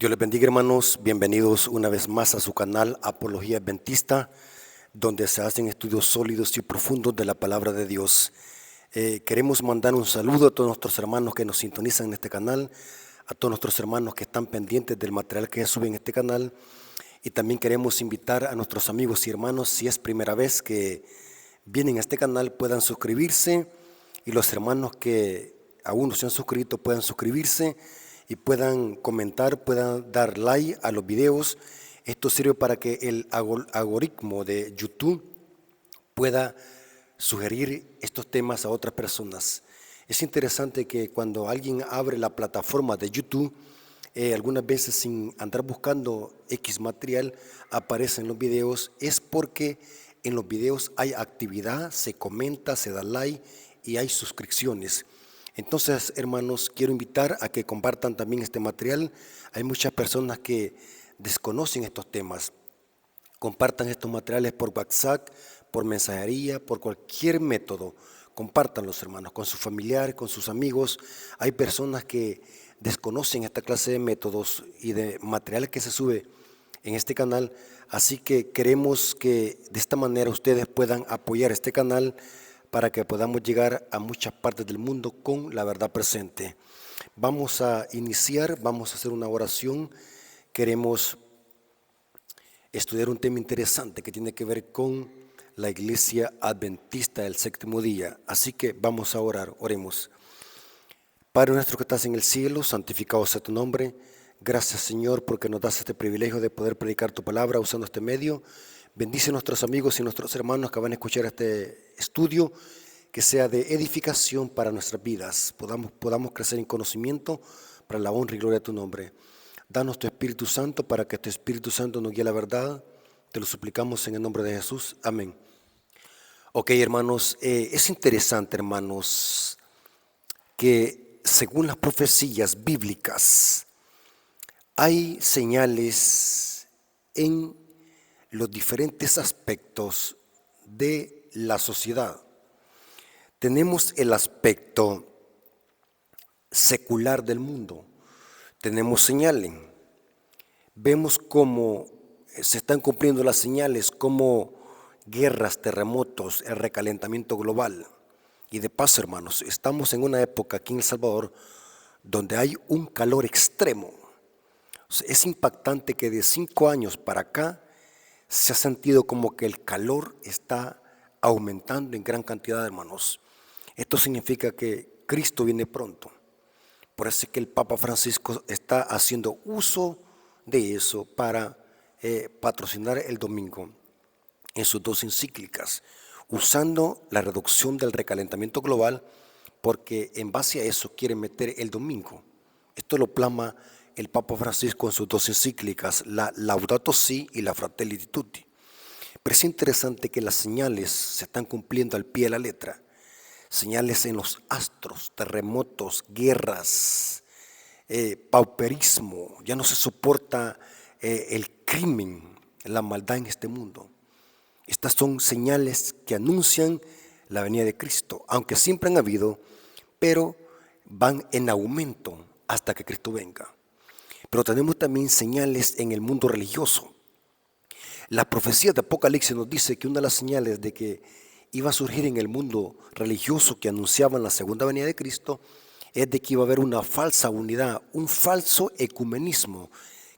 Dios les bendiga, hermanos. Bienvenidos una vez más a su canal Apología Adventista, donde se hacen estudios sólidos y profundos de la palabra de Dios. Queremos mandar un saludo a todos nuestros hermanos que nos sintonizan en este canal, a todos nuestros hermanos que están pendientes del material que se sube en este canal, y también queremos invitar a nuestros amigos y hermanos, si es primera vez que vienen a este canal, puedan suscribirse, y los hermanos que aún no se han suscrito puedan suscribirse y puedan comentar, puedan dar like a los videos. Esto sirve para que el algoritmo de YouTube pueda sugerir estos temas a otras personas. Es interesante que cuando alguien abre la plataforma de YouTube, algunas veces sin andar buscando X material, aparecen los videos, es porque en los videos hay actividad, se comenta, se da like y hay suscripciones. Entonces, hermanos, quiero invitar a que compartan también este material. Hay muchas personas que desconocen estos temas. Compartan estos materiales por WhatsApp, por mensajería, por cualquier método. Compártanlos, hermanos, con sus familiares, con sus amigos. Hay personas que desconocen esta clase de métodos y de material que se sube en este canal. Así que queremos que de esta manera ustedes puedan apoyar este canal para que podamos llegar a muchas partes del mundo con la verdad presente. Vamos a iniciar, vamos a hacer una oración. Queremos estudiar un tema interesante que tiene que ver con la Iglesia Adventista del Séptimo Día. Así que vamos a orar, oremos. Padre nuestro que estás en el cielo, santificado sea tu nombre. Gracias, Señor, porque nos das este privilegio de poder predicar tu palabra usando este medio. Bendice a nuestros amigos y nuestros hermanos que van a escuchar este estudio, que sea de edificación para nuestras vidas. Podamos crecer en conocimiento para la honra y gloria de tu nombre. Danos tu Espíritu Santo para que tu Espíritu Santo nos guíe a la verdad. Te lo suplicamos en el nombre de Jesús. Amén. Ok, hermanos, es interesante, hermanos, que según las profecías bíblicas, hay señales en los diferentes aspectos de la sociedad. Tenemos el aspecto secular del mundo, tenemos señales, vemos cómo se están cumpliendo las señales, como guerras, terremotos, el recalentamiento global. Y de paso, hermanos, estamos en una época aquí en El Salvador donde hay un calor extremo. Es impactante que de 5 años para acá se ha sentido como que el calor está aumentando en gran cantidad, hermanos. Esto significa que Cristo viene pronto. Por eso es que el Papa Francisco está haciendo uso de eso para patrocinar el domingo en sus 2 encíclicas, usando la reducción del recalentamiento global, porque en base a eso quiere meter el domingo. Esto lo plasma el Papa Francisco en sus 2 encíclicas, la Laudato Si y la Fratelli Tutti. Pero es interesante que las señales se están cumpliendo al pie de la letra. Señales en los astros, terremotos, guerras, pauperismo. Ya no se soporta el crimen, la maldad en este mundo. Estas son señales que anuncian la venida de Cristo, aunque siempre han habido, pero van en aumento hasta que Cristo venga. Pero tenemos también señales en el mundo religioso. La profecía de Apocalipsis nos dice que una de las señales de que iba a surgir en el mundo religioso que anunciaban la segunda venida de Cristo es de que iba a haber una falsa unidad, un falso ecumenismo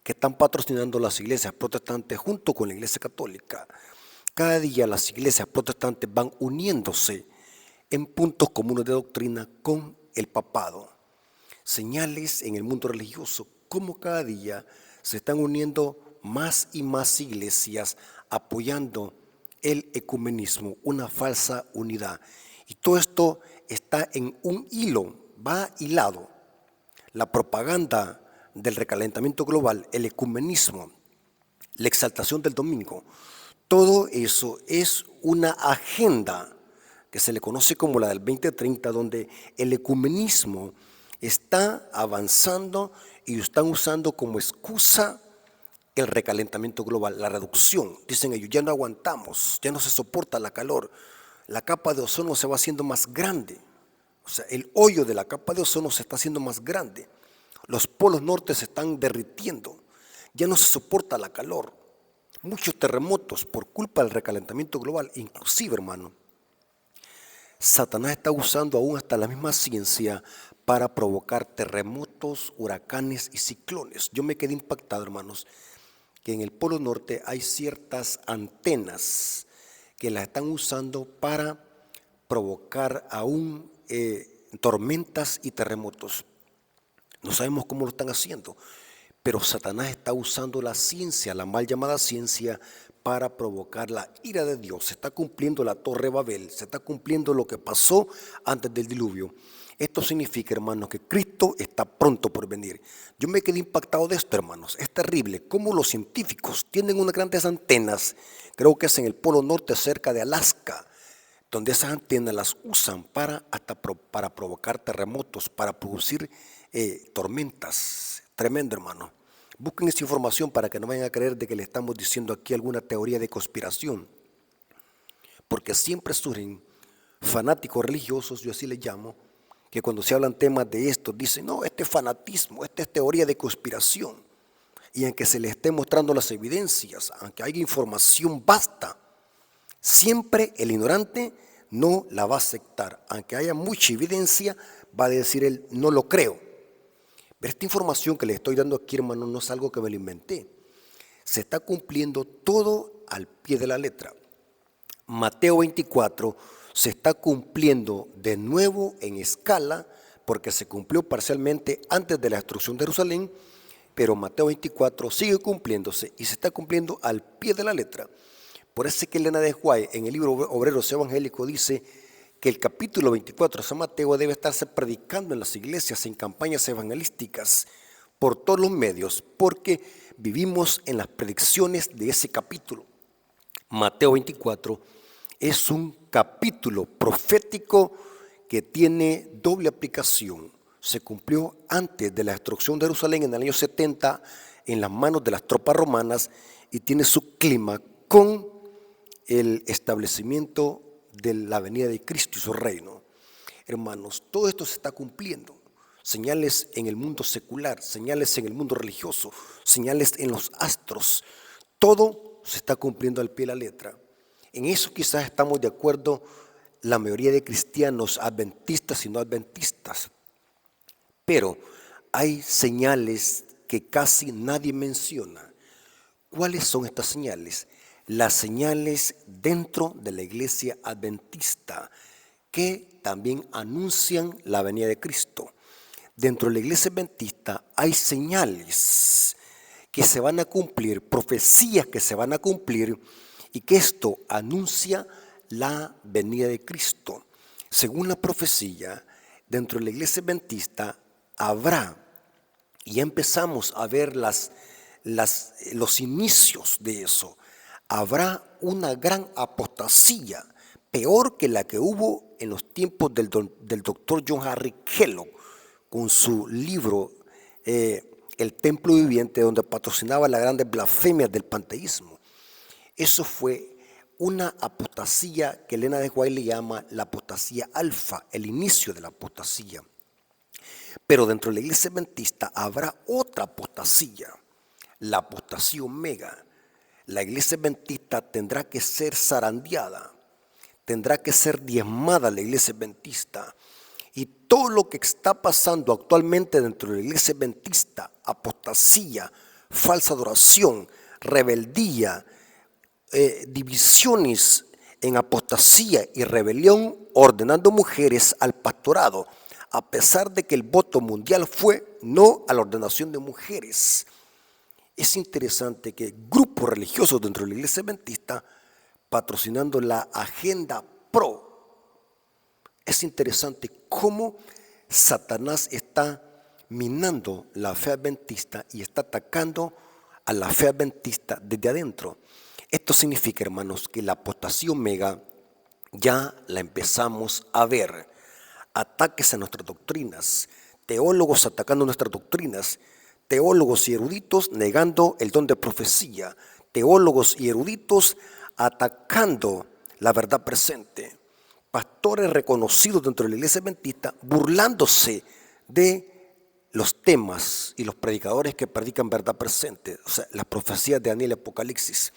que están patrocinando las iglesias protestantes junto con la iglesia católica. Cada día las iglesias protestantes van uniéndose en puntos comunes de doctrina con el papado. Señales en el mundo religioso, como cada día se están uniendo más y más iglesias apoyando el ecumenismo, una falsa unidad. Y todo esto está en un hilo, va hilado. La propaganda del recalentamiento global, el ecumenismo, la exaltación del domingo, todo eso es una agenda que se le conoce como la del 2030, donde el ecumenismo está avanzando y están usando como excusa el recalentamiento global, la reducción. Dicen ellos, ya no aguantamos, ya no se soporta la calor, la capa de ozono se va haciendo más grande, o sea, el hoyo de la capa de ozono se está haciendo más grande. Los polos norte se están derritiendo. Ya no se soporta la calor. Muchos terremotos por culpa del recalentamiento global. Inclusive, hermano, Satanás está usando aún hasta la misma ciencia para provocar terremotos, huracanes y ciclones. Yo me quedé impactado, hermanos, que en el Polo Norte hay ciertas antenas que las están usando para provocar aún tormentas y terremotos. No sabemos cómo lo están haciendo, pero Satanás está usando la ciencia, la mal llamada ciencia, para provocar la ira de Dios. Se está cumpliendo la Torre Babel, se está cumpliendo lo que pasó antes del diluvio. Esto significa, hermanos, que Cristo está pronto por venir. Yo me quedé impactado de esto, hermanos. Es terrible cómo los científicos tienen unas grandes antenas, creo que es en el Polo Norte, cerca de Alaska, donde esas antenas las usan para provocar terremotos, para producir tormentas. Tremendo, hermano. Busquen esa información para que no vayan a creer de que le estamos diciendo aquí alguna teoría de conspiración, porque siempre surgen fanáticos religiosos, yo así les llamo, que cuando se hablan temas de esto dicen, no, este es fanatismo, esta es teoría de conspiración. Y aunque se les esté mostrando las evidencias, aunque haya información vasta, siempre el ignorante no la va a aceptar. Aunque haya mucha evidencia, va a decir él, no lo creo. Pero esta información que les estoy dando aquí, hermano, no es algo que me lo inventé. Se está cumpliendo todo al pie de la letra. Mateo 24 se está cumpliendo de nuevo en escala, porque se cumplió parcialmente antes de la destrucción de Jerusalén, pero Mateo 24 sigue cumpliéndose y se está cumpliendo al pie de la letra. Por eso es que Elena de White en el libro Obreros Evangélicos dice que el capítulo 24 de San Mateo debe estarse predicando en las iglesias, en campañas evangelísticas, por todos los medios, porque vivimos en las predicciones de ese capítulo. Mateo 24 es un capítulo profético que tiene doble aplicación. Se cumplió antes de la destrucción de Jerusalén en el año 70 en las manos de las tropas romanas y tiene su clima con el establecimiento de la venida de Cristo y su reino. Hermanos, todo esto se está cumpliendo. Señales en el mundo secular, señales en el mundo religioso, señales en los astros. Todo se está cumpliendo al pie de la letra. En eso quizás estamos de acuerdo la mayoría de cristianos adventistas y no adventistas. Pero hay señales que casi nadie menciona. ¿Cuáles son estas señales? Las señales dentro de la iglesia adventista que también anuncian la venida de Cristo. Dentro de la iglesia adventista hay señales que se van a cumplir, profecías que se van a cumplir y que esto anuncia la venida de Cristo. Según la profecía, dentro de la iglesia adventista habrá, y ya empezamos a ver los inicios de eso, habrá una gran apostasía, peor que la que hubo en los tiempos del doctor John Henry Kellogg, con su libro El Templo Viviente, donde patrocinaba las grandes blasfemias del panteísmo. Eso fue una apostasía que Elena de White le llama la apostasía alfa, el inicio de la apostasía. Pero dentro de la iglesia adventista habrá otra apostasía, la apostasía omega. La iglesia adventista tendrá que ser zarandeada, tendrá que ser diezmada la iglesia adventista. Y todo lo que está pasando actualmente dentro de la iglesia adventista, apostasía, falsa adoración, rebeldía, divisiones en apostasía y rebelión, ordenando mujeres al pastorado, a pesar de que el voto mundial fue no a la ordenación de mujeres. Es interesante que grupos religiosos dentro de la iglesia adventista patrocinando la agenda pro. Es interesante cómo Satanás está minando la fe adventista y está atacando a la fe adventista desde adentro. Esto significa, hermanos, que la apostasía omega ya la empezamos a ver. Ataques a nuestras doctrinas, teólogos atacando nuestras doctrinas, teólogos y eruditos negando el don de profecía, teólogos y eruditos atacando la verdad presente, pastores reconocidos dentro de la iglesia adventista burlándose de los temas y los predicadores que predican verdad presente, o sea, las profecías de Daniel y Apocalipsis.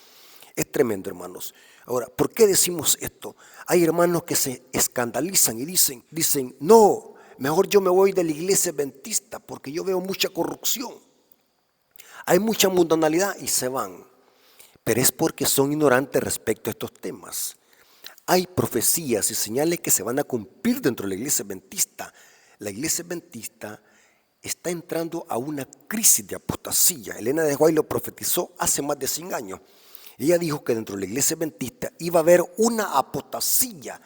Es tremendo, hermanos. Ahora, ¿por qué decimos esto? Hay hermanos que se escandalizan y dicen, no, mejor yo me voy de la iglesia adventista porque yo veo mucha corrupción. Hay mucha mundanalidad y se van. Pero es porque son ignorantes respecto a estos temas. Hay profecías y señales que se van a cumplir dentro de la iglesia adventista. La iglesia adventista está entrando a una crisis de apostasía. Elena de White lo profetizó hace más de 100 años. Ella dijo que dentro de la iglesia adventista iba a haber una apostasía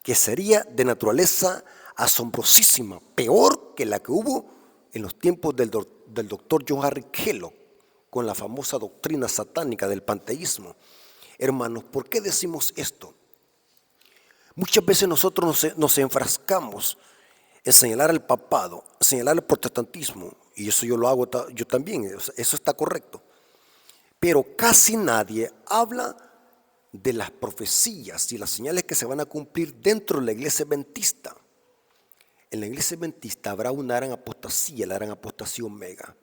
que sería de naturaleza asombrosísima, peor que la que hubo en los tiempos del doctor John Henry Kellogg, con la famosa doctrina satánica del panteísmo. Hermanos, ¿por qué decimos esto? Muchas veces nosotros nos enfrascamos en señalar al papado, señalar al protestantismo, y eso yo lo hago yo también, eso está correcto. Pero casi nadie habla de las profecías y las señales que se van a cumplir dentro de la iglesia adventista. En la iglesia adventista habrá una gran apostasía, la gran apostasía omega.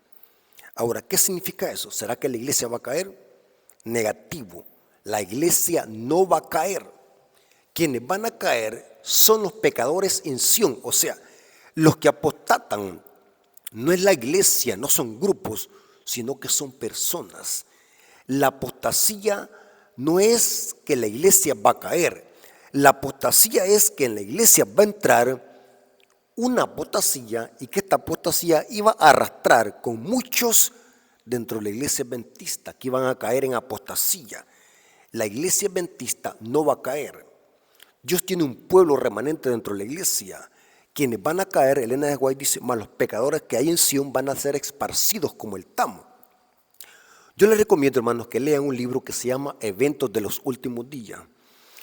Ahora, ¿qué significa eso? ¿Será que la iglesia va a caer? Negativo, la iglesia no va a caer. Quienes van a caer son los pecadores en Sión, o sea, los que apostatan. No es la iglesia, no son grupos, sino que son personas. La apostasía no es que la iglesia va a caer. La apostasía es que en la iglesia va a entrar una apostasía y que esta apostasía iba a arrastrar con muchos dentro de la iglesia adventista que iban a caer en apostasía. La iglesia adventista no va a caer. Dios tiene un pueblo remanente dentro de la iglesia. Quienes van a caer, Elena de White dice, más los pecadores que hay en Sion van a ser esparcidos como el tamo. Yo les recomiendo, hermanos, que lean un libro que se llama Eventos de los Últimos Días.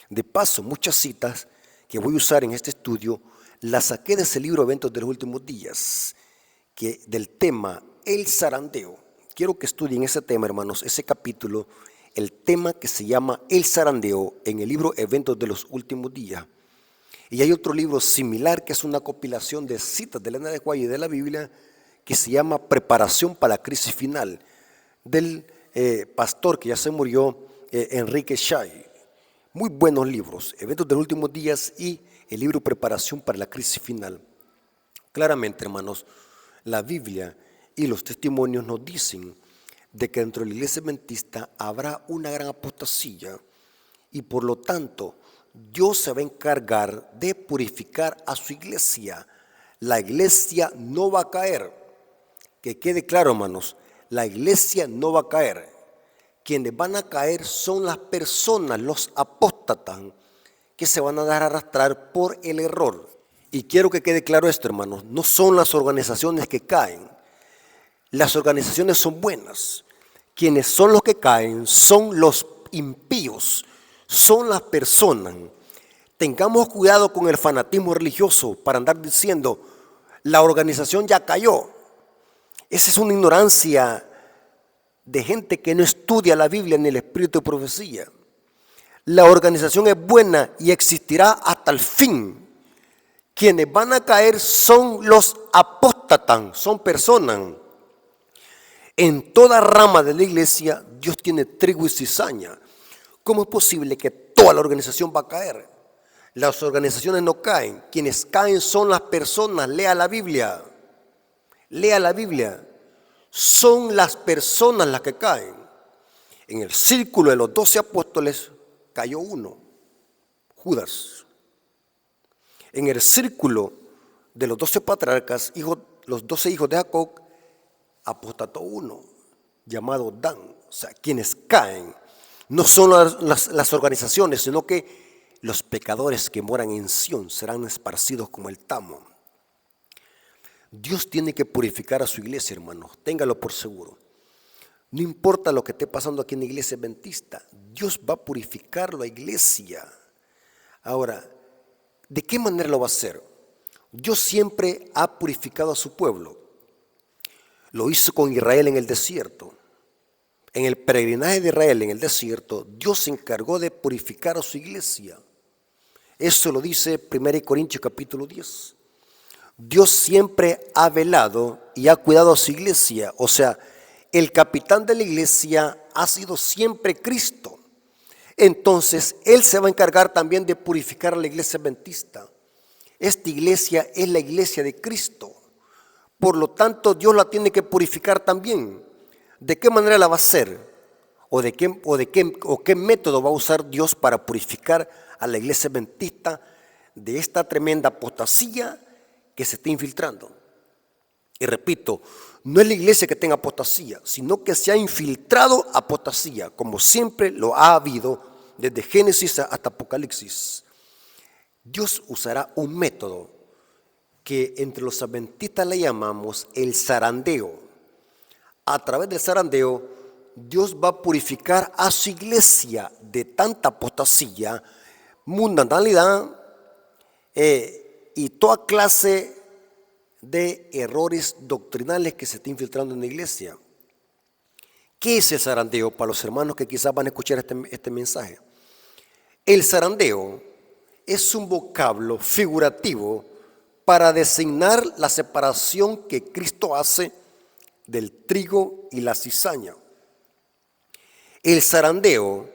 De paso, muchas citas que voy a usar en este estudio las saqué de ese libro Eventos de los Últimos Días, que del tema el zarandeo. Quiero que estudien ese tema, hermanos, ese capítulo, el tema que se llama el zarandeo en el libro Eventos de los Últimos Días. Y hay otro libro similar que es una compilación de citas de Elena de White y de la Biblia que se llama Preparación para la Crisis Final, del pastor que ya se murió, Enrique Shai. Muy buenos libros, Eventos de los Últimos Días y el libro Preparación para la Crisis Final. Claramente, hermanos, la Biblia y los testimonios nos dicen de que dentro de la iglesia adventista habrá una gran apostasía y por lo tanto Dios se va a encargar de purificar a su iglesia. La iglesia no va a caer. Que quede claro, hermanos, la iglesia no va a caer. Quienes van a caer son las personas, los apóstatas, que se van a dar a arrastrar por el error. Y quiero que quede claro esto, hermanos, no son las organizaciones que caen. Las organizaciones son buenas. Quienes son los que caen son los impíos, son las personas. Tengamos cuidado con el fanatismo religioso para andar diciendo, la organización ya cayó. Esa es una ignorancia de gente que no estudia la Biblia ni el espíritu de profecía. La organización es buena y existirá hasta el fin. Quienes van a caer son los apóstatas, son personas. En toda rama de la iglesia Dios tiene trigo y cizaña. ¿Cómo es posible que toda la organización va a caer? Las organizaciones no caen. Quienes caen son las personas. Lea la Biblia. Lea la Biblia. Son las personas las que caen. En el círculo de los 12 apóstoles cayó uno, Judas. En el círculo de los 12 patriarcas, los 12 hijos de Jacob, apostató uno, llamado Dan. O sea, quienes caen no son las organizaciones, sino que los pecadores que moran en Sión serán esparcidos como el tamo. Dios tiene que purificar a su iglesia, hermanos, téngalo por seguro. No importa lo que esté pasando aquí en la iglesia adventista, Dios va a purificar la iglesia. Ahora, ¿de qué manera lo va a hacer? Dios siempre ha purificado a su pueblo. Lo hizo con Israel en el desierto. En el peregrinaje de Israel en el desierto, Dios se encargó de purificar a su iglesia. Eso lo dice 1 Corintios capítulo 10. Dios siempre ha velado y ha cuidado a su iglesia. O sea, el capitán de la iglesia ha sido siempre Cristo. Entonces, Él se va a encargar también de purificar a la iglesia adventista. Esta iglesia es la iglesia de Cristo. Por lo tanto, Dios la tiene que purificar también. ¿De qué manera la va a hacer? ¿O qué método va a usar Dios para purificar a la iglesia adventista de esta tremenda apostasía que se está infiltrando? Y repito, no es la iglesia que tenga apostasía, sino que se ha infiltrado apostasía, como siempre lo ha habido desde Génesis hasta Apocalipsis. Dios usará un método que entre los adventistas le llamamos el zarandeo. A través del zarandeo, Dios va a purificar a su iglesia de tanta apostasía, mundanalidad y toda clase de errores doctrinales que se está infiltrando en la iglesia. ¿Qué es el zarandeo? Para los hermanos que quizás van a escuchar este mensaje. El zarandeo es un vocablo figurativo para designar la separación que Cristo hace del trigo y la cizaña. El zarandeo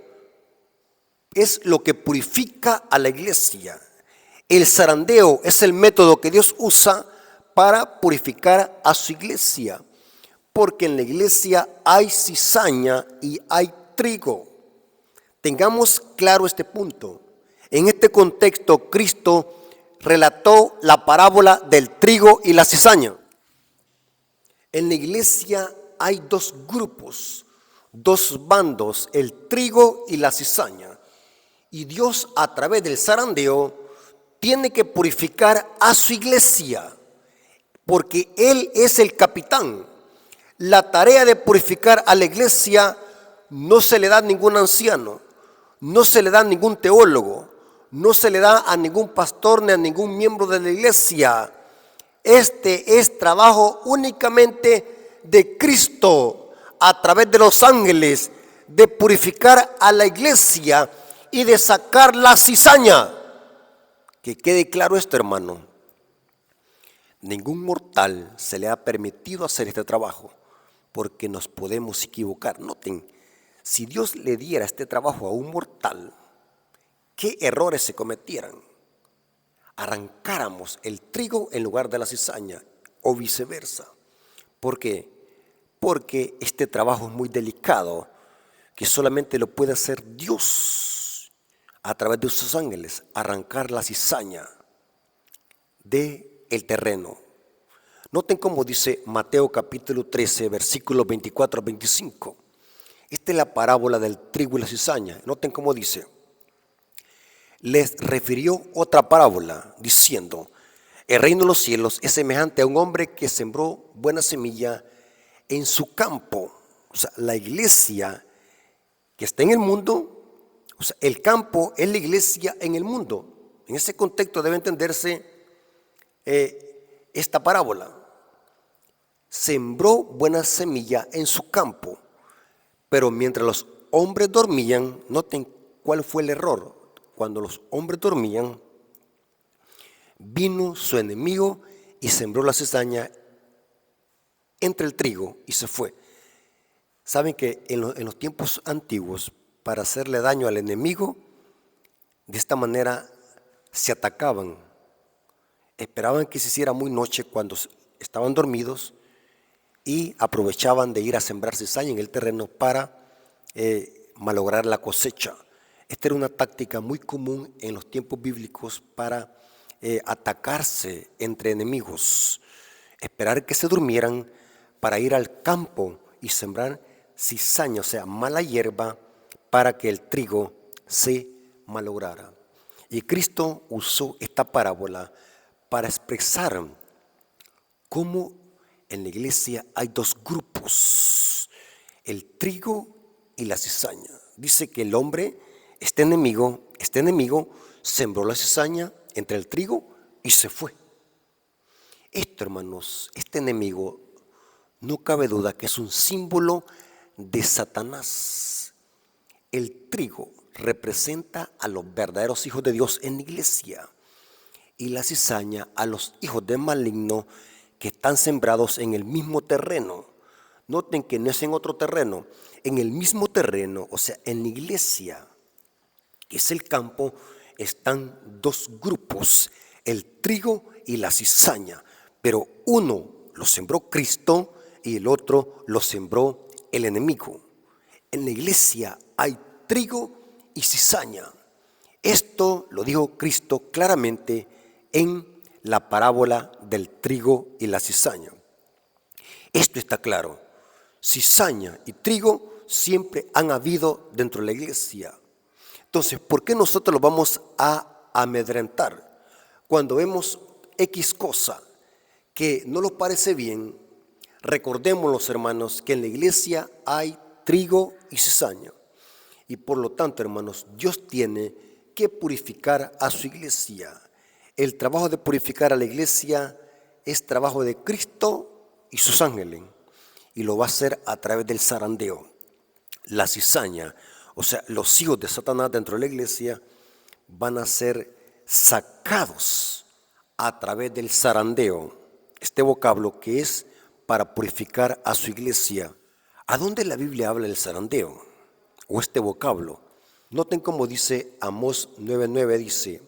es lo que purifica a la iglesia. El zarandeo es el método que Dios usa para purificar a su iglesia, porque en la iglesia hay cizaña y hay trigo. Tengamos claro este punto. En este contexto, Cristo relató la parábola del trigo y la cizaña. En la iglesia hay dos grupos, dos bandos, el trigo y la cizaña. Y Dios, a través del zarandeo, tiene que purificar a su iglesia, porque Él es el capitán. La tarea de purificar a la iglesia no se le da a ningún anciano, no se le da a ningún teólogo, no se le da a ningún pastor ni a ningún miembro de la iglesia. Este es trabajo únicamente de Cristo a través de los ángeles, de purificar a la iglesia y de sacar la cizaña. Que quede claro esto, hermano. Ningún mortal se le ha permitido hacer este trabajo, porque nos podemos equivocar. Noten, si Dios le diera este trabajo a un mortal, ¿qué errores se cometieran? Arrancáramos el trigo en lugar de la cizaña o viceversa. ¿Por qué? Porque este trabajo es muy delicado, que solamente lo puede hacer Dios a través de sus ángeles, arrancar la cizaña del terreno. Noten cómo dice Mateo capítulo 13, versículos 24 a 25. Esta es la parábola del trigo y la cizaña. Noten cómo dice. Les refirió otra parábola diciendo: el reino de los cielos es semejante a un hombre que sembró buena semilla en su campo. O sea, la iglesia que está en el mundo, o sea, el campo es la iglesia en el mundo. En ese contexto debe entenderse esta parábola. Sembró buena semilla en su campo, pero mientras los hombres dormían, noten cuál fue el error. Cuando los hombres dormían, vino su enemigo y sembró la cizaña entre el trigo y se fue. Saben que en los tiempos antiguos, para hacerle daño al enemigo, de esta manera se atacaban. Esperaban que se hiciera muy noche cuando estaban dormidos y aprovechaban de ir a sembrar cizaña en el terreno para malograr la cosecha. Esta era una táctica muy común en los tiempos bíblicos para atacarse entre enemigos. Esperar que se durmieran para ir al campo y sembrar cizaña, o sea, mala hierba, para que el trigo se malograra. Y Cristo usó esta parábola para expresar cómo en la iglesia hay dos grupos, el trigo y la cizaña. Dice que el hombre, este enemigo sembró la cizaña entre el trigo y se fue. Esto, hermanos, este enemigo, no cabe duda que es un símbolo de Satanás. El trigo representa a los verdaderos hijos de Dios en la iglesia y la cizaña a los hijos del maligno que están sembrados en el mismo terreno. Noten que no es en otro terreno, en el mismo terreno, o sea, en la iglesia, que es el campo, están dos grupos, el trigo y la cizaña, pero uno lo sembró Cristo y el otro lo sembró el enemigo. En la iglesia hay trigo y cizaña. Esto lo dijo Cristo claramente en la parábola del trigo y la cizaña. Esto está claro. Cizaña y trigo siempre han habido dentro de la iglesia. Entonces, ¿por qué nosotros lo vamos a amedrentar? Cuando vemos X cosa que no nos parece bien, recordemos, los hermanos, que en la iglesia hay trigo y cizaña. Y por lo tanto, hermanos, Dios tiene que purificar a su iglesia. El trabajo de purificar a la iglesia es trabajo de Cristo y sus ángeles. Y lo va a hacer a través del zarandeo. La cizaña, o sea, los hijos de Satanás dentro de la iglesia van a ser sacados a través del zarandeo. Este vocablo que es para purificar a su iglesia. ¿A dónde la Biblia habla del zarandeo? O este vocablo. Noten cómo dice Amós 9:9, dice: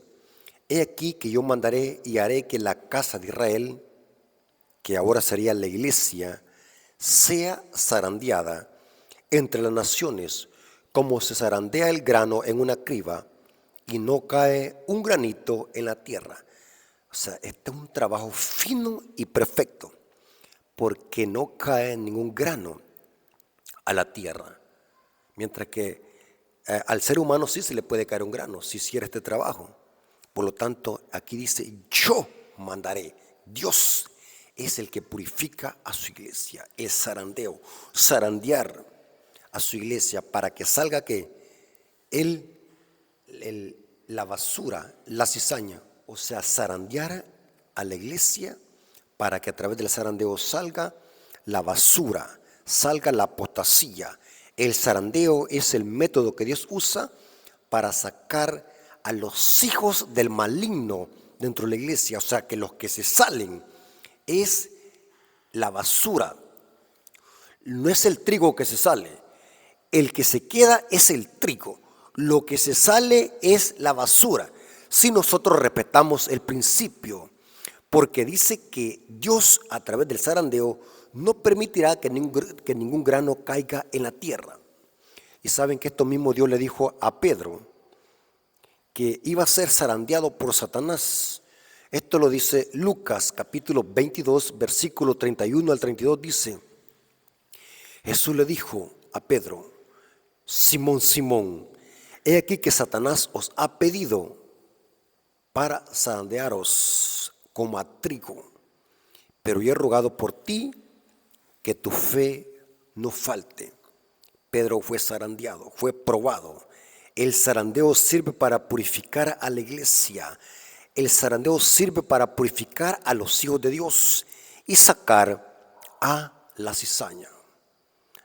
he aquí que yo mandaré y haré que la casa de Israel, que ahora sería la iglesia, sea zarandeada entre las naciones, como se zarandea el grano en una criba, y no cae un granito en la tierra. O sea, este es un trabajo fino y perfecto, porque no cae ningún grano a la tierra. Mientras que al ser humano sí se le puede caer un grano si hiciera este trabajo. Por lo tanto, aquí dice: yo mandaré. Dios es el que purifica a su iglesia. Es zarandeo, zarandear a su iglesia para que salga que la basura, la cizaña, o sea, zarandear a la iglesia para que a través del zarandeo salga la basura, salga la apostasía. El zarandeo es el método que Dios usa para sacar a los hijos del maligno dentro de la iglesia. O sea, que los que se salen es la basura. No es el trigo que se sale. El que se queda es el trigo. Lo que se sale es la basura. Si nosotros respetamos el principio, porque dice que Dios a través del zarandeo no permitirá que ningún grano caiga en la tierra. Y saben que esto mismo Dios le dijo a Pedro, que iba a ser zarandeado por Satanás. Esto lo dice Lucas capítulo 22, versículo 31 al 32, dice: Jesús le dijo a Pedro: Simón, Simón, he aquí que Satanás os ha pedido para zarandearos como a trigo, pero yo he rogado por ti que tu fe no falte. Pedro fue zarandeado, fue probado. El zarandeo sirve para purificar a la iglesia. El zarandeo sirve para purificar a los hijos de Dios y sacar a la cizaña.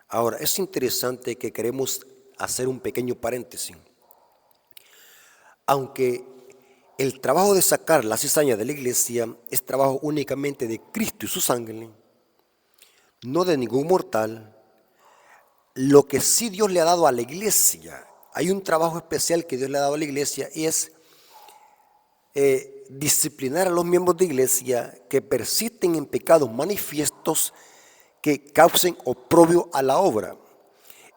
Ahora, es interesante que queremos hacer un pequeño paréntesis. Aunque el trabajo de sacar la cizaña de la iglesia es trabajo únicamente de Cristo y sus ángeles, no de ningún mortal, lo que sí Dios le ha dado a la iglesia, hay un trabajo especial que Dios le ha dado a la iglesia, y es disciplinar a los miembros de iglesia que persisten en pecados manifiestos que causen oprobio a la obra.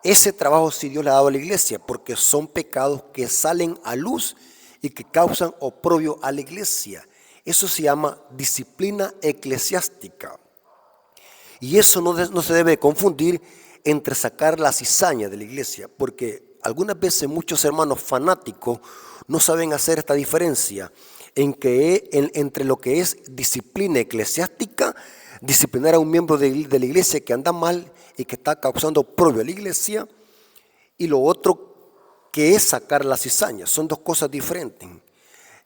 Ese trabajo sí Dios le ha dado a la iglesia, porque son pecados que salen a luz y que causan oprobio a la iglesia. Eso se llama disciplina eclesiástica. Y eso no se debe confundir entre sacar la cizaña de la iglesia, porque algunas veces muchos hermanos fanáticos no saben hacer esta diferencia entre lo que es disciplina eclesiástica, disciplinar a un miembro de la iglesia que anda mal y que está causando oprobio a la iglesia, y lo otro que es sacar la cizaña. Son dos cosas diferentes.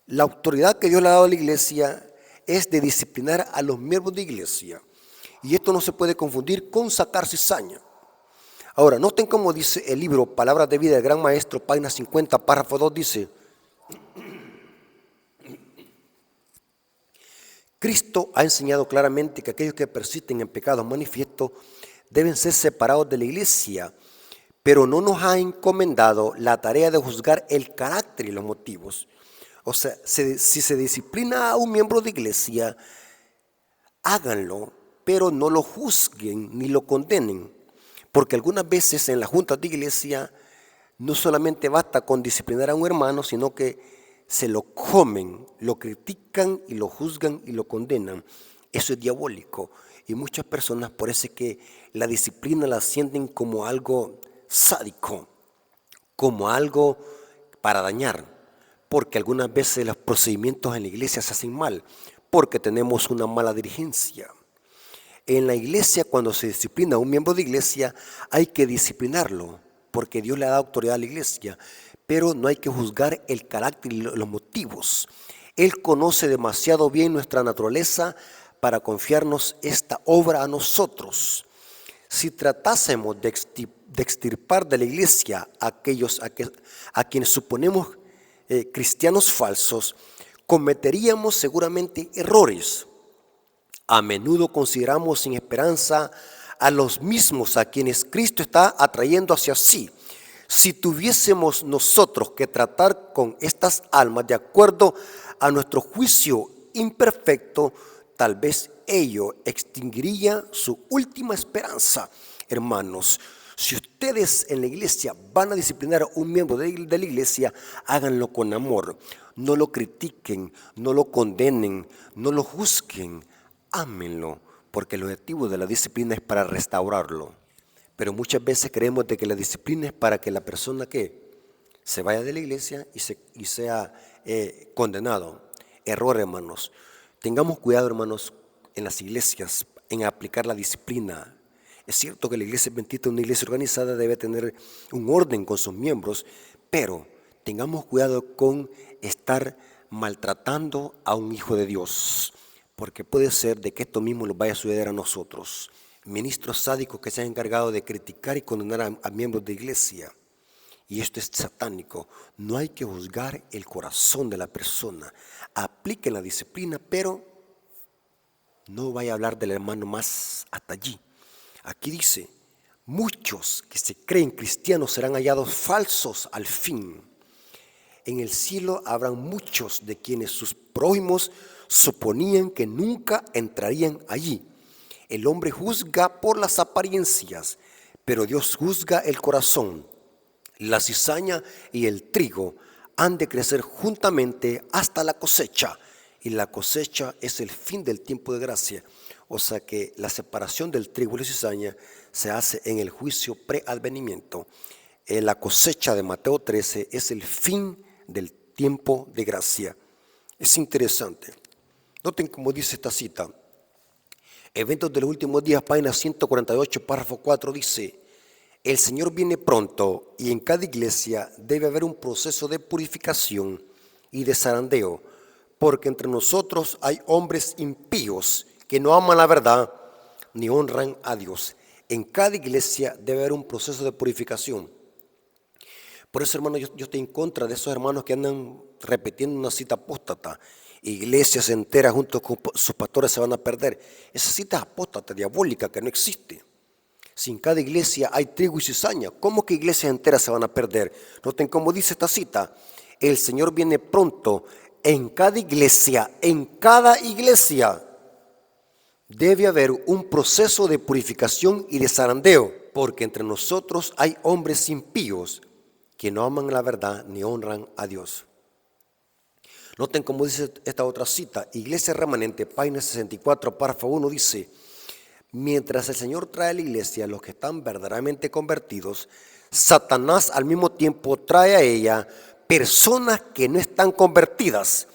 La autoridad que Dios le ha dado a la iglesia es de disciplinar a los miembros de iglesia, y esto no se puede confundir con sacar cizaña. Ahora, noten cómo dice el libro Palabras de Vida del Gran Maestro, página 50, párrafo 2, dice: Cristo ha enseñado claramente que aquellos que persisten en pecados manifiestos deben ser separados de la iglesia, pero no nos ha encomendado la tarea de juzgar el carácter y los motivos. O sea, si se disciplina a un miembro de iglesia, háganlo, pero no lo juzguen ni lo condenen, porque algunas veces en las juntas de iglesia no solamente basta con disciplinar a un hermano, sino que se lo comen, lo critican y lo juzgan y lo condenan. Eso es diabólico. Y muchas personas por eso es que la disciplina la sienten como algo sádico, como algo para dañar, porque algunas veces los procedimientos en la iglesia se hacen mal, porque tenemos una mala dirigencia. En la iglesia, cuando se disciplina a un miembro de iglesia, hay que disciplinarlo, porque Dios le ha dado autoridad a la iglesia, pero no hay que juzgar el carácter y los motivos. Él conoce demasiado bien nuestra naturaleza para confiarnos esta obra a nosotros. Si tratásemos de extirpar de la iglesia a quienes suponemos cristianos falsos, cometeríamos seguramente errores. A menudo consideramos sin esperanza a los mismos a quienes Cristo está atrayendo hacia sí. Si tuviésemos nosotros que tratar con estas almas de acuerdo a nuestro juicio imperfecto, tal vez ello extinguiría su última esperanza. Hermanos, si ustedes en la iglesia van a disciplinar a un miembro de la iglesia, háganlo con amor. No lo critiquen, no lo condenen, no lo juzguen. Ámenlo, porque el objetivo de la disciplina es para restaurarlo. Pero muchas veces creemos de que la disciplina es para que la persona que se vaya de la iglesia y sea condenado. Error, hermanos. Tengamos cuidado, hermanos, en las iglesias, en aplicar la disciplina. Es cierto que la iglesia adventista, una iglesia organizada, debe tener un orden con sus miembros, pero tengamos cuidado con estar maltratando a un hijo de Dios, porque puede ser de que esto mismo nos vaya a suceder a nosotros. Ministros sádicos que se han encargado de criticar y condenar a miembros de iglesia. Y esto es satánico. No hay que juzgar el corazón de la persona. Apliquen la disciplina, pero no vaya a hablar del hermano más hasta allí. Aquí dice, muchos que se creen cristianos serán hallados falsos al fin. En el cielo habrán muchos de quienes sus prójimos suponían que nunca entrarían allí. El hombre juzga por las apariencias, pero Dios juzga el corazón. La cizaña y el trigo han de crecer juntamente hasta la cosecha, y la cosecha es el fin del tiempo de gracia. O sea que la separación del trigo y la cizaña se hace en el juicio preadvenimiento. La cosecha de Mateo 13 es el fin del tiempo de gracia. Es interesante. Noten cómo dice esta cita. Eventos de los últimos días, página 148, párrafo 4, dice: el Señor viene pronto y en cada iglesia debe haber un proceso de purificación y de zarandeo, porque entre nosotros hay hombres impíos que no aman la verdad ni honran a Dios. En cada iglesia debe haber un proceso de purificación. Por eso, hermano, yo estoy en contra de esos hermanos que andan repitiendo una cita apóstata. Iglesias enteras junto con sus pastores se van a perder. Esa cita es apóstata, diabólica, que no existe. Si en cada iglesia hay trigo y cizaña, ¿cómo que iglesias enteras se van a perder? Noten cómo dice esta cita. El Señor viene pronto. En cada iglesia debe haber un proceso de purificación y de zarandeo, porque entre nosotros hay hombres impíos que no aman la verdad ni honran a Dios. Noten cómo dice esta otra cita. Iglesia Remanente, página 64, párrafo 1, dice: mientras el Señor trae a la iglesia a los que están verdaderamente convertidos, Satanás al mismo tiempo trae a ella personas que no están convertidas.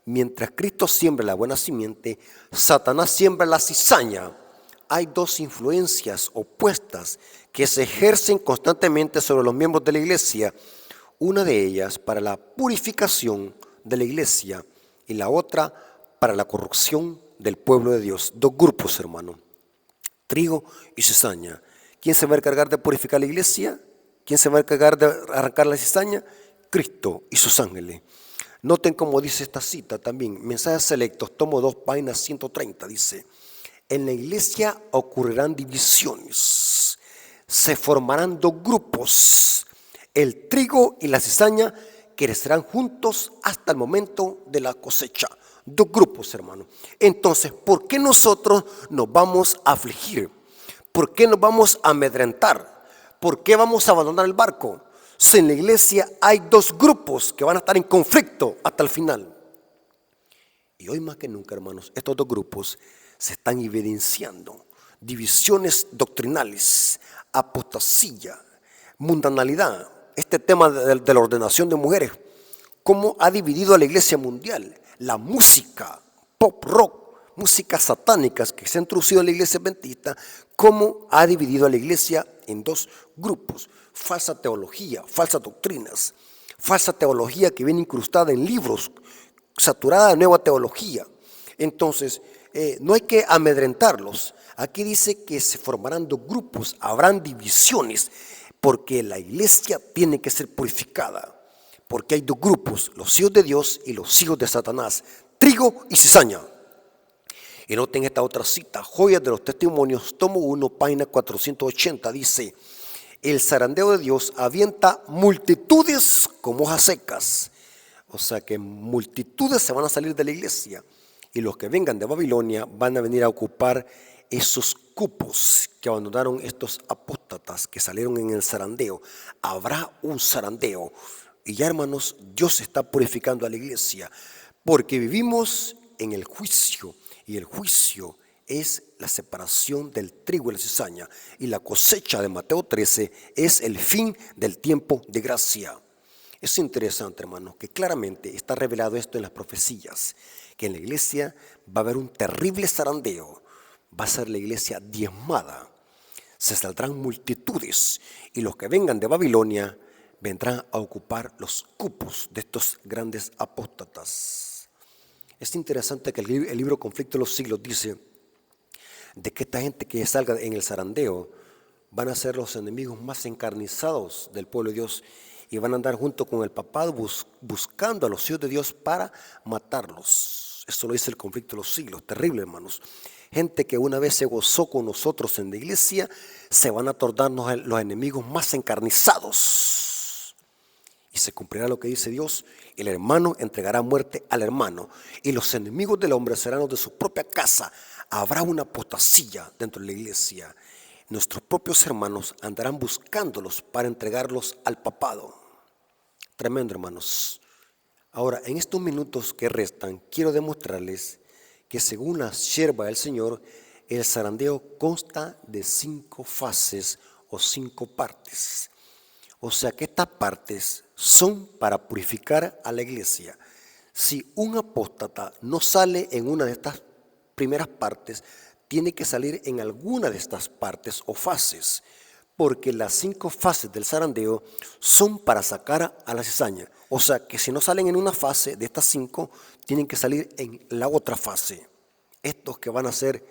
Mientras Cristo siembra la buena simiente, Satanás siembra la cizaña. Hay dos influencias opuestas que se ejercen constantemente sobre los miembros de la iglesia. Una de ellas para la purificación de la iglesia y la otra para la corrupción del pueblo de Dios. Dos grupos, hermano: trigo y cizaña. ¿Quién se va a encargar de purificar la iglesia? ¿Quién se va a encargar de arrancar la cizaña? Cristo y sus ángeles. Noten cómo dice esta cita también. Mensajes selectos, tomo 2, página 130, dice: en la iglesia ocurrirán divisiones, se formarán dos grupos, el trigo y la cizaña crecerán juntos hasta el momento de la cosecha. Dos grupos, hermano. Entonces, ¿por qué nosotros nos vamos a afligir? ¿Por qué nos vamos a amedrentar? ¿Por qué vamos a abandonar el barco? Si en la iglesia hay dos grupos que van a estar en conflicto hasta el final. Y hoy más que nunca, hermanos, estos dos grupos se están evidenciando. Divisiones doctrinales, apostasía, mundanalidad. Este tema de la ordenación de mujeres, cómo ha dividido a la iglesia mundial. La música, pop rock, músicas satánicas que se ha introducido en la iglesia adventista, cómo ha dividido a la iglesia en dos grupos. Falsa teología, falsas doctrinas, falsa teología que viene incrustada en libros, saturada de nueva teología. Entonces, no hay que amedrentarlos. Aquí dice que se formarán dos grupos, habrán divisiones, porque la iglesia tiene que ser purificada. Porque hay dos grupos, los hijos de Dios y los hijos de Satanás, trigo y cizaña. Y noten esta otra cita, Joyas de los Testimonios, tomo 1, página 480, dice: el zarandeo de Dios avienta multitudes como hojas secas. O sea que multitudes se van a salir de la iglesia, y los que vengan de Babilonia van a venir a ocupar esos cupos que abandonaron estos apóstatas que salieron en el zarandeo. Habrá un zarandeo. Y ya, hermanos, Dios está purificando a la iglesia, porque vivimos en el juicio, y el juicio es la separación del trigo y la cizaña, y la cosecha de Mateo 13 es el fin del tiempo de gracia. Es interesante, hermanos, que claramente está revelado esto en las profecías, que en la iglesia va a haber un terrible zarandeo, va a ser la iglesia diezmada, se saldrán multitudes, y los que vengan de Babilonia vendrán a ocupar los cupos de estos grandes apóstatas. Es interesante que el libro Conflicto de los Siglos dice de que esta gente que salga en el zarandeo van a ser los enemigos más encarnizados del pueblo de Dios, y van a andar junto con el papado buscando a los hijos de Dios para matarlos. Eso lo dice el Conflicto de los Siglos. Terrible, hermanos. Gente que una vez se gozó con nosotros en la iglesia, se van a tornarnos los enemigos más encarnizados. Y se cumplirá lo que dice Dios: el hermano entregará muerte al hermano, y los enemigos del hombre serán los de su propia casa. Habrá una apostasía dentro de la iglesia. Nuestros propios hermanos andarán buscándolos para entregarlos al papado. Tremendo, hermanos. Ahora, en estos minutos que restan, quiero demostrarles que según la sierva del Señor, el zarandeo consta de 5 fases o 5 partes. O sea que estas partes son para purificar a la iglesia. Si un apóstata no sale en una de estas primeras partes, tiene que salir en alguna de estas partes o fases, porque las 5 fases del zarandeo son para sacar a la cizaña. O sea que si no salen en una fase de estas 5, tienen que salir en la otra fase. Estos que van a ser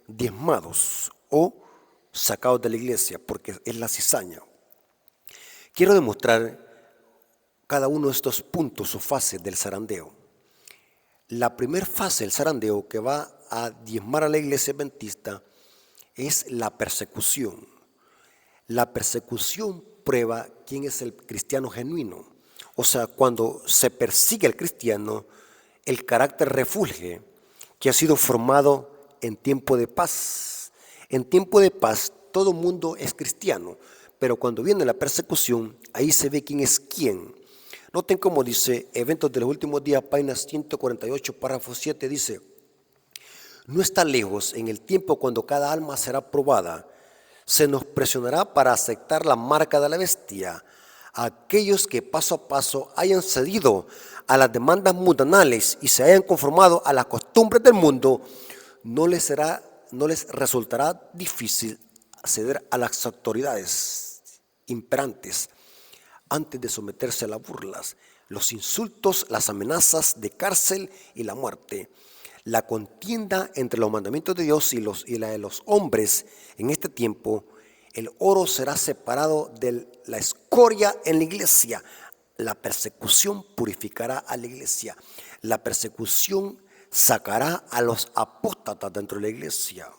diezmados o sacados de la iglesia, porque es la cizaña. Quiero demostrar cada uno de estos puntos o fases del zarandeo. La primera fase del zarandeo que va a diezmar a la iglesia adventista es la persecución. La persecución prueba quién es el cristiano genuino. O sea, cuando se persigue al cristiano, el carácter refulge que ha sido formado en tiempo de paz. En tiempo de paz todo mundo es cristiano, pero cuando viene la persecución, ahí se ve quién es quién. Noten cómo dice Eventos de los Últimos Días, página 148, párrafo 7, dice: no está lejos en el tiempo cuando cada alma será probada. Se nos presionará para aceptar la marca de la bestia. Aquellos que paso a paso hayan cedido a las demandas mundanales y se hayan conformado a las costumbres del mundo, no les resultará difícil ceder a las autoridades imperantes antes de someterse a las burlas, los insultos, las amenazas de cárcel y la muerte. La contienda entre los mandamientos de Dios y la de los hombres en este tiempo, el oro será separado de la escoria en la iglesia. La persecución purificará a la iglesia. La persecución sacará a los apóstatas dentro de la iglesia.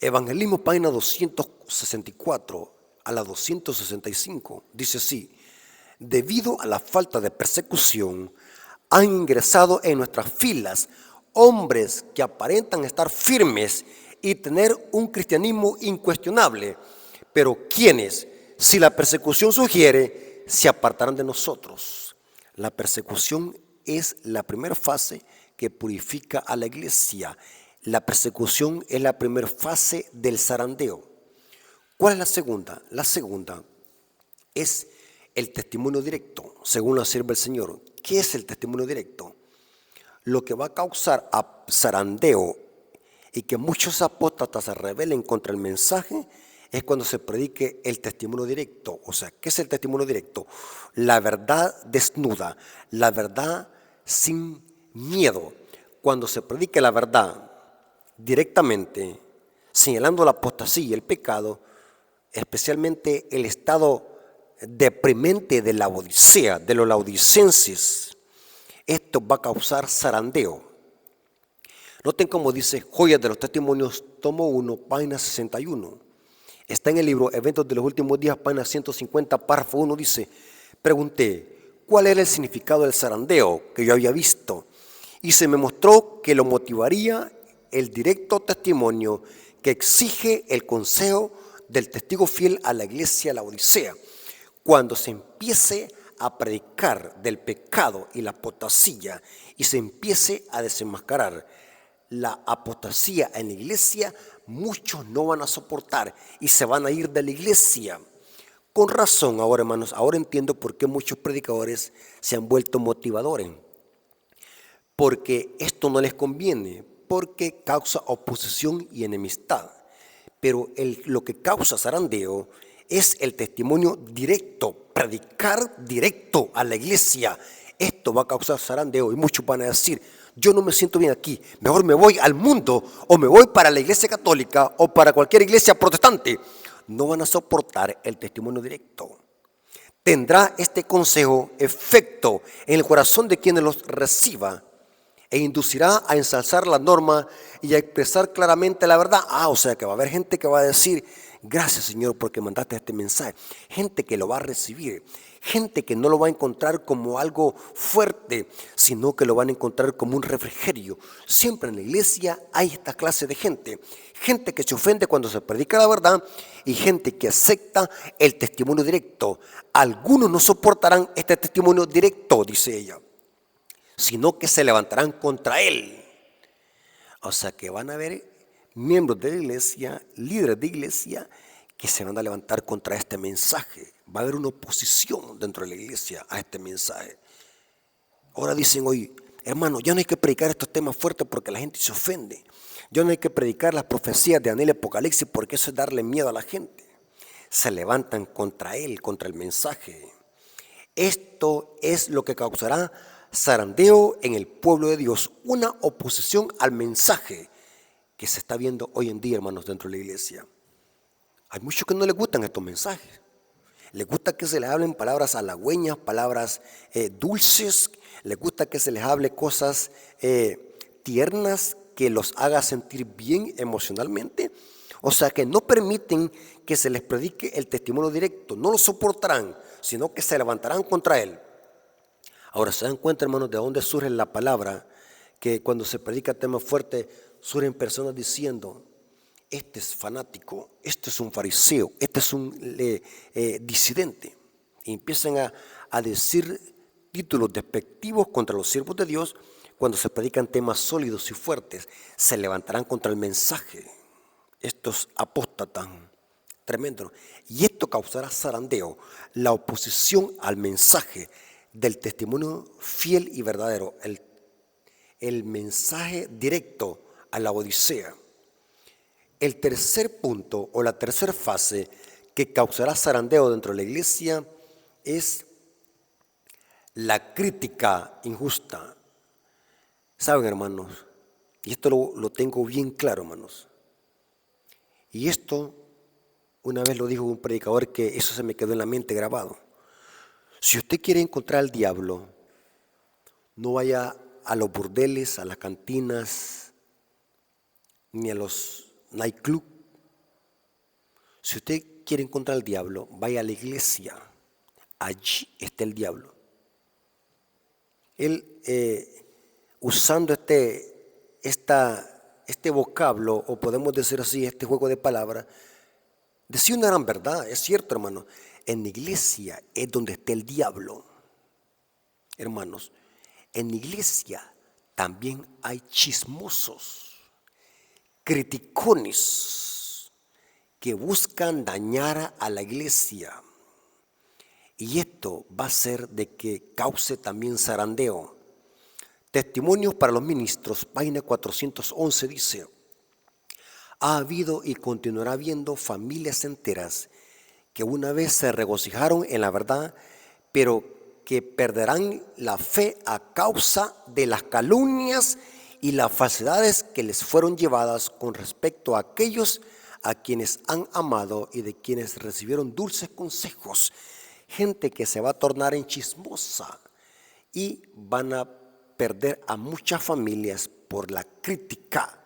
Evangelismo, página 264 a la 265, dice así: debido a la falta de persecución, han ingresado en nuestras filas hombres que aparentan estar firmes y tener un cristianismo incuestionable, pero quienes, si la persecución sugiere, se apartarán de nosotros. La persecución es la primera fase que purifica a la iglesia. La persecución es la primera fase del zarandeo. ¿Cuál es la segunda? La segunda es el testimonio directo, según lo sirve el Señor. ¿Qué es el testimonio directo? Lo que va a causar zarandeo y que muchos apóstatas se rebelen contra el mensaje es cuando se predique el testimonio directo. O sea, ¿qué es el testimonio directo? La verdad desnuda, la verdad sin miedo. Cuando se predique la verdad directamente, señalando la apostasía y el pecado, especialmente el estado deprimente de la Odisea, de los laodicenses, esto va a causar zarandeo. Noten cómo dice Joyas de los Testimonios, tomo 1, página 61. Está en el libro Eventos de los Últimos Días, página 150, párrafo 1, dice: pregunté, ¿cuál era el significado del zarandeo que yo había visto? Y se me mostró que lo motivaría el directo testimonio que exige el consejo del testigo fiel a la iglesia, la Odisea. Cuando se empiece a predicar del pecado y la apostasía y se empiece a desenmascarar la apostasía en la iglesia, muchos no van a soportar y se van a ir de la iglesia. Con razón, ahora hermanos, ahora entiendo por qué muchos predicadores se han vuelto motivadores. Porque esto no les conviene, porque causa oposición y enemistad. Pero lo que causa zarandeo es el testimonio directo, predicar directo a la iglesia. Esto va a causar zarandeo y muchos van a decir: yo no me siento bien aquí, mejor me voy al mundo o me voy para la iglesia católica o para cualquier iglesia protestante. No van a soportar el testimonio directo. Tendrá este consejo efecto en el corazón de quienes los reciba e inducirá a ensalzar la norma y a expresar claramente la verdad. O sea que va a haber gente que va a decir: gracias, Señor, porque mandaste este mensaje. Gente que lo va a recibir, gente que no lo va a encontrar como algo fuerte, sino que lo van a encontrar como un refrigerio. Siempre en la iglesia hay esta clase de gente. Gente que se ofende cuando se predica la verdad y gente que acepta el testimonio directo. Algunos no soportarán este testimonio directo, dice ella, sino que se levantarán contra él. O sea que van a haber miembros de la iglesia, líderes de iglesia, que se van a levantar contra este mensaje. Va a haber una oposición dentro de la iglesia a este mensaje. Ahora dicen hoy: hermano, ya no hay que predicar estos temas fuertes porque la gente se ofende. Ya no hay que predicar las profecías de Daniel y Apocalipsis porque eso es darle miedo a la gente. Se levantan contra él, contra el mensaje. Esto es lo que causará zarandeo en el pueblo de Dios, una oposición al mensaje que se está viendo hoy en día, hermanos, dentro de la iglesia. Hay muchos que no les gustan estos mensajes. Les gusta que se les hablen palabras halagüeñas, palabras dulces. Les gusta que se les hable cosas tiernas que los haga sentir bien emocionalmente. O sea que no permiten que se les predique el testimonio directo. No lo soportarán, sino que se levantarán contra él. Ahora, ¿se dan cuenta, hermanos, de dónde surge la palabra? Que cuando se predica temas fuertes, surgen personas diciendo: este es fanático, este es un fariseo, este es un disidente. Y empiezan a decir títulos despectivos contra los siervos de Dios cuando se predican temas sólidos y fuertes. Se levantarán contra el mensaje. Estos apóstatas tremendos. Y esto causará zarandeo, la oposición al mensaje del testimonio fiel y verdadero, el mensaje directo a la Odisea. El tercer punto o la tercera fase que causará zarandeo dentro de la iglesia es la crítica injusta. Saben, hermanos, y esto lo tengo bien claro, hermanos, y esto una vez lo dijo un predicador que eso se me quedó en la mente grabado. Si usted quiere encontrar al diablo, no vaya a los burdeles, a las cantinas, ni a los nightclubs. Si usted quiere encontrar al diablo, vaya a la iglesia. Allí está el diablo. Él, usando este vocablo, o podemos decir así, este juego de palabras, decía una gran verdad. Es cierto, hermano. En la iglesia es donde está el diablo. Hermanos, en la iglesia también hay chismosos, criticones, que buscan dañar a la iglesia. Y esto va a ser de que cause también zarandeo. Testimonios para los ministros, página 411 dice: ha habido y continuará habiendo familias enteras que una vez se regocijaron en la verdad, pero que perderán la fe a causa de las calumnias y las falsedades que les fueron llevadas con respecto a aquellos a quienes han amado y de quienes recibieron dulces consejos. Gente que se va a tornar en chismosa y van a perder a muchas familias por la crítica.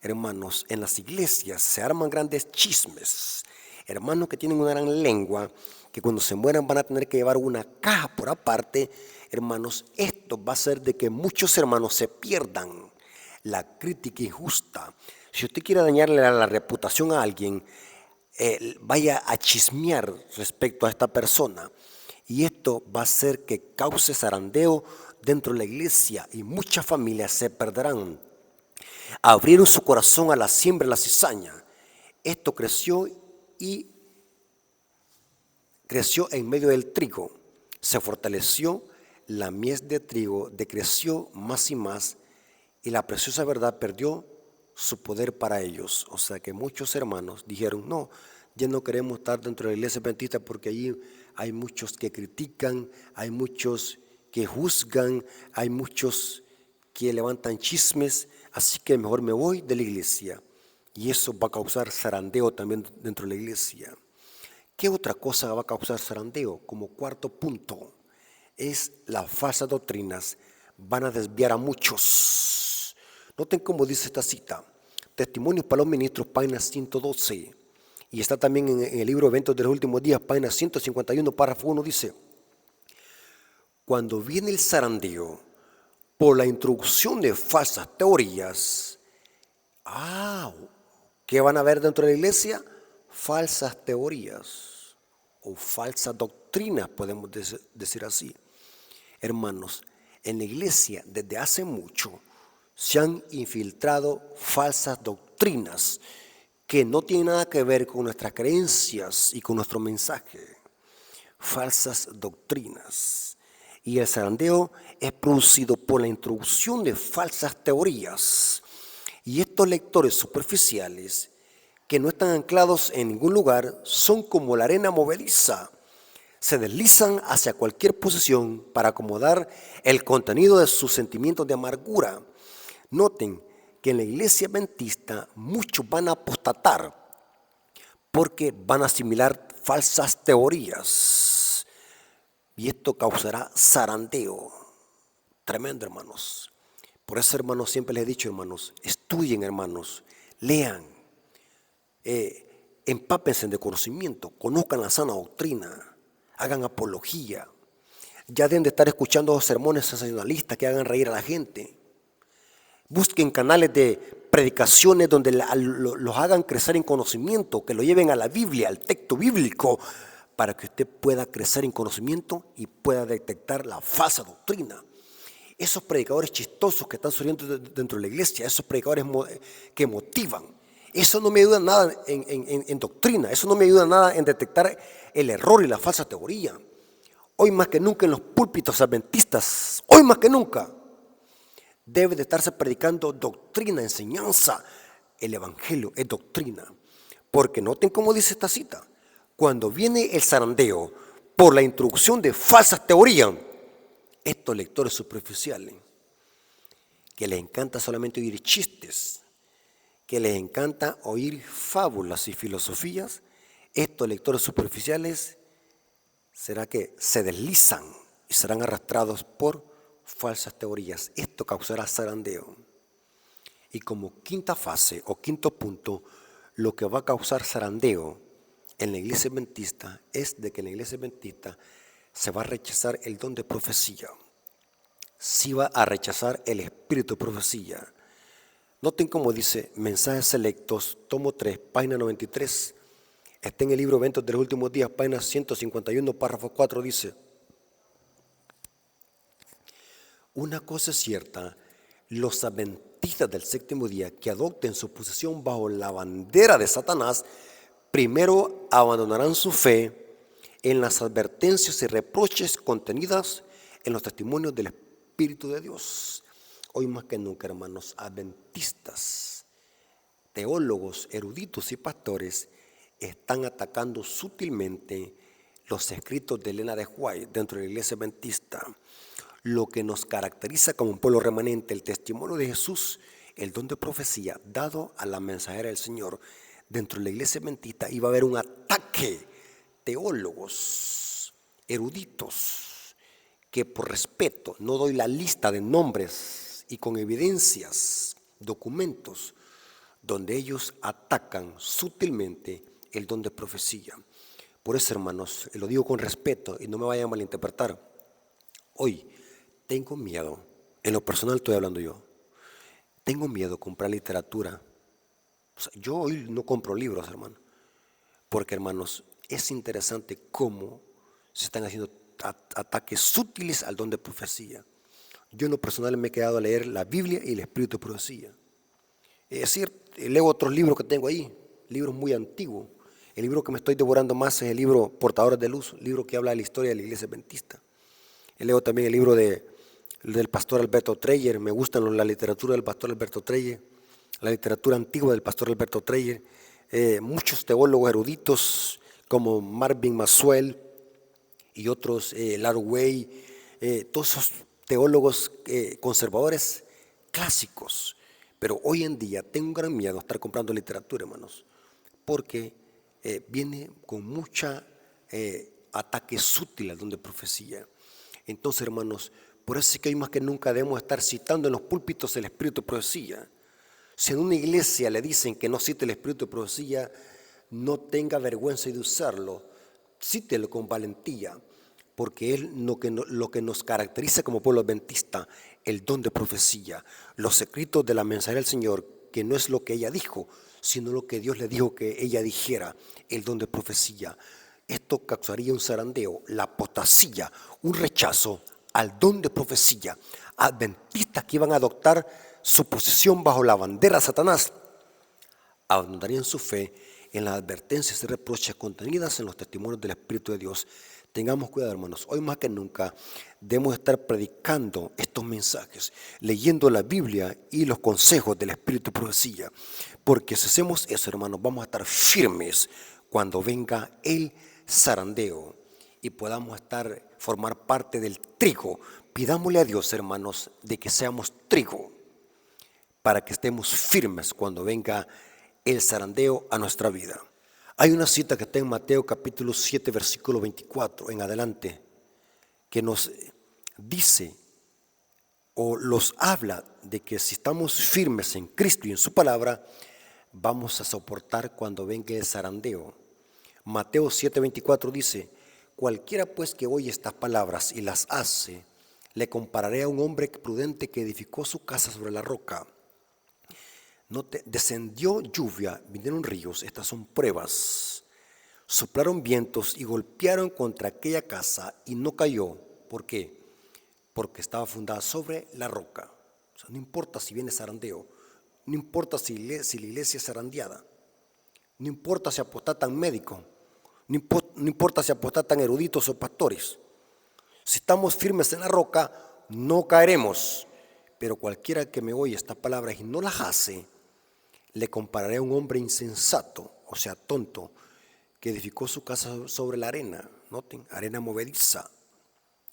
Hermanos, en las iglesias se arman grandes chismes. Hermanos que tienen una gran lengua, que cuando se mueran van a tener que llevar una caja por aparte. Hermanos, esto va a hacer de que muchos hermanos se pierdan. La crítica injusta. Si usted quiere dañarle la reputación a alguien, vaya a chismear respecto a esta persona. Y esto va a hacer que cause zarandeo dentro de la iglesia y muchas familias se perderán. Abrieron su corazón a la siembra y la cizaña. Esto creció en medio del trigo. Se fortaleció la mies de trigo, decreció más y más, y la preciosa verdad perdió su poder para ellos. O sea que muchos hermanos dijeron: no, ya no queremos estar dentro de la iglesia adventista porque allí hay muchos que critican, hay muchos que juzgan, hay muchos que levantan chismes, así que mejor me voy de la iglesia. Y eso va a causar zarandeo también dentro de la iglesia. ¿Qué otra cosa va a causar zarandeo? Como cuarto punto, es las falsas doctrinas. Van a desviar a muchos. Noten cómo dice esta cita. Testimonios para los ministros, página 112. Y está también en el libro Eventos de los Últimos Días, página 151, párrafo 1, dice: cuando viene el zarandeo por la introducción de falsas teorías, ¿qué van a ver dentro de la iglesia? Falsas teorías o falsas doctrinas, podemos decir así. Hermanos, en la iglesia desde hace mucho se han infiltrado falsas doctrinas que no tienen nada que ver con nuestras creencias y con nuestro mensaje. Falsas doctrinas. Y el zarandeo es producido por la introducción de falsas teorías. Y estos lectores superficiales, que no están anclados en ningún lugar, son como la arena movediza. Se deslizan hacia cualquier posición para acomodar el contenido de sus sentimientos de amargura. Noten que en la iglesia adventista muchos van a apostatar porque van a asimilar falsas teorías. Y esto causará zarandeo. Tremendo, hermanos. Por eso, hermanos, siempre les he dicho, hermanos, estudien, hermanos, lean, empápense de conocimiento, conozcan la sana doctrina, hagan apología. Ya deben de estar escuchando sermones sensacionalistas que hagan reír a la gente. Busquen canales de predicaciones donde los hagan crecer en conocimiento, que lo lleven a la Biblia, al texto bíblico, para que usted pueda crecer en conocimiento y pueda detectar la falsa doctrina. Esos predicadores chistosos que están surgiendo dentro de la iglesia, esos predicadores que motivan, eso no me ayuda nada en doctrina, eso no me ayuda nada en detectar el error y la falsa teoría. Hoy más que nunca en los púlpitos adventistas, hoy más que nunca, debe de estarse predicando doctrina, enseñanza. El evangelio es doctrina. Porque noten cómo dice esta cita. Cuando viene el zarandeo por la introducción de falsas teorías, estos lectores superficiales, que les encanta solamente oír chistes, que les encanta oír fábulas y filosofías, estos lectores superficiales será que se deslizan y serán arrastrados por falsas teorías. Esto causará zarandeo. Y como quinta fase o quinto punto, lo que va a causar zarandeo en la iglesia adventista es de que en la iglesia adventista se va a rechazar el don de profecía. Sí va a rechazar el espíritu de profecía. Noten cómo dice Mensajes Selectos, tomo 3, página 93. Está en el libro Eventos de los Últimos Días, página 151, párrafo 4, dice: una cosa es cierta, los adventistas del séptimo día que adopten su posición bajo la bandera de Satanás, primero abandonarán su fe en las advertencias y reproches contenidas en los testimonios del Espíritu de Dios. Hoy más que nunca, hermanos, adventistas, teólogos, eruditos y pastores están atacando sutilmente los escritos de Elena de White dentro de la iglesia adventista. Lo que nos caracteriza como un pueblo remanente, el testimonio de Jesús, el don de profecía dado a la mensajera del Señor dentro de la iglesia adventista, iba a haber un ataque. Teólogos, eruditos, que por respeto no doy la lista de nombres y con evidencias, documentos, donde ellos atacan sutilmente el don de profecía. Por eso, hermanos, lo digo con respeto y no me vayan a malinterpretar. Hoy tengo miedo, en lo personal estoy hablando yo, tengo miedo de comprar literatura. O sea, yo hoy no compro libros, hermano, porque, hermanos, es interesante cómo se están haciendo ataques sutiles al don de profecía. Yo en lo personal me he quedado a leer la Biblia y el Espíritu de profecía. Es decir, leo otros libros que tengo ahí, libros muy antiguos. El libro que me estoy devorando más es el libro Portadores de Luz, libro que habla de la historia de la iglesia adventista. Leo también el libro del pastor Alberto Dreyer. Me gusta la literatura del pastor Alberto Dreyer, la literatura antigua del pastor Alberto Dreyer. Muchos teólogos eruditos como Marvin Maswell y otros, Larry Way, todos esos teólogos conservadores clásicos. Pero hoy en día tengo un gran miedo de estar comprando literatura, hermanos, porque viene con mucha ataque sutil al don de profecía. Entonces, hermanos, por eso es que hoy más que nunca debemos estar citando en los púlpitos el espíritu de profecía. Si en una iglesia le dicen que no cite el espíritu de profecía, no tenga vergüenza de usarlo, cítelo con valentía, porque es lo que nos caracteriza como pueblo adventista, el don de profecía, los escritos de la mensajera del Señor, que no es lo que ella dijo, sino lo que Dios le dijo que ella dijera, el don de profecía. Esto causaría un zarandeo, la apostasía, un rechazo al don de profecía. Adventistas que iban a adoptar su posición bajo la bandera de Satanás abandonarían su fe en las advertencias y reproches contenidas en los testimonios del Espíritu de Dios. Tengamos cuidado, hermanos, hoy más que nunca debemos estar predicando estos mensajes, leyendo la Biblia y los consejos del Espíritu de profecía, porque si hacemos eso, hermanos, vamos a estar firmes cuando venga el zarandeo y podamos formar parte del trigo. Pidámosle a Dios, hermanos, de que seamos trigo para que estemos firmes cuando venga el zarandeo a nuestra vida. Hay una cita que está en Mateo capítulo 7, versículo 24 en adelante, que nos dice o los habla de que si estamos firmes en Cristo y en su palabra, vamos a soportar cuando venga el zarandeo. Mateo 7:24 dice: cualquiera pues que oye estas palabras y las hace, le compararé a un hombre prudente que edificó su casa sobre la roca. Descendió lluvia, vinieron ríos, estas son pruebas. Soplaron vientos y golpearon contra aquella casa y no cayó. ¿Por qué? Porque estaba fundada sobre la roca. O sea, no importa si viene zarandeo, no importa si la iglesia es zarandeada, no importa si apostatan médicos, no importa si apostatan eruditos o pastores. Si estamos firmes en la roca, no caeremos. Pero cualquiera que me oye estas palabras y no las hace, le compararé a un hombre insensato, o sea, tonto, que edificó su casa sobre la arena. Noten, arena movediza.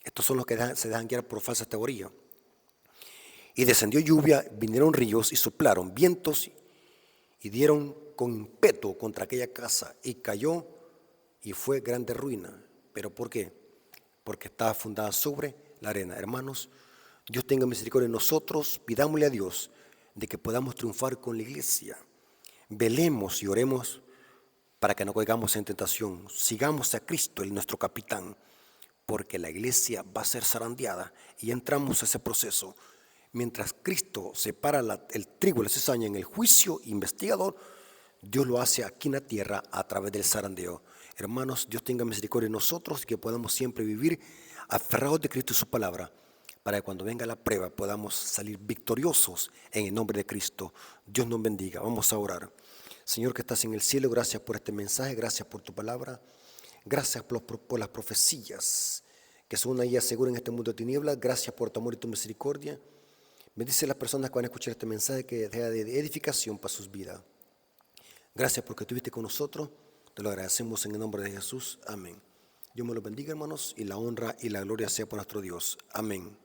Estos son los que se dejan guiar por falsas teorías. Y descendió lluvia, vinieron ríos y soplaron vientos y dieron con ímpetu contra aquella casa y cayó y fue grande ruina. ¿Pero por qué? Porque está fundada sobre la arena. Hermanos, Dios tenga misericordia de nosotros, pidámosle a Dios de que podamos triunfar con la iglesia. Velemos y oremos para que no caigamos en tentación. Sigamos a Cristo, nuestro capitán, porque la iglesia va a ser zarandeada y entramos a ese proceso. Mientras Cristo separa el trigo de la cizaña en el juicio investigador, Dios lo hace aquí en la tierra a través del zarandeo. Hermanos, Dios tenga misericordia de nosotros y que podamos siempre vivir aferrados de Cristo y su palabra, para que cuando venga la prueba podamos salir victoriosos en el nombre de Cristo. Dios nos bendiga. Vamos a orar. Señor que estás en el cielo, gracias por este mensaje, gracias por tu palabra, gracias por las profecías que son una guía segura en este mundo de tinieblas. Gracias por tu amor y tu misericordia. Bendice a las personas que van a escuchar este mensaje, que sea de edificación para sus vidas. Gracias porque estuviste con nosotros. Te lo agradecemos en el nombre de Jesús. Amén. Dios me los bendiga, hermanos, y la honra y la gloria sea por nuestro Dios. Amén.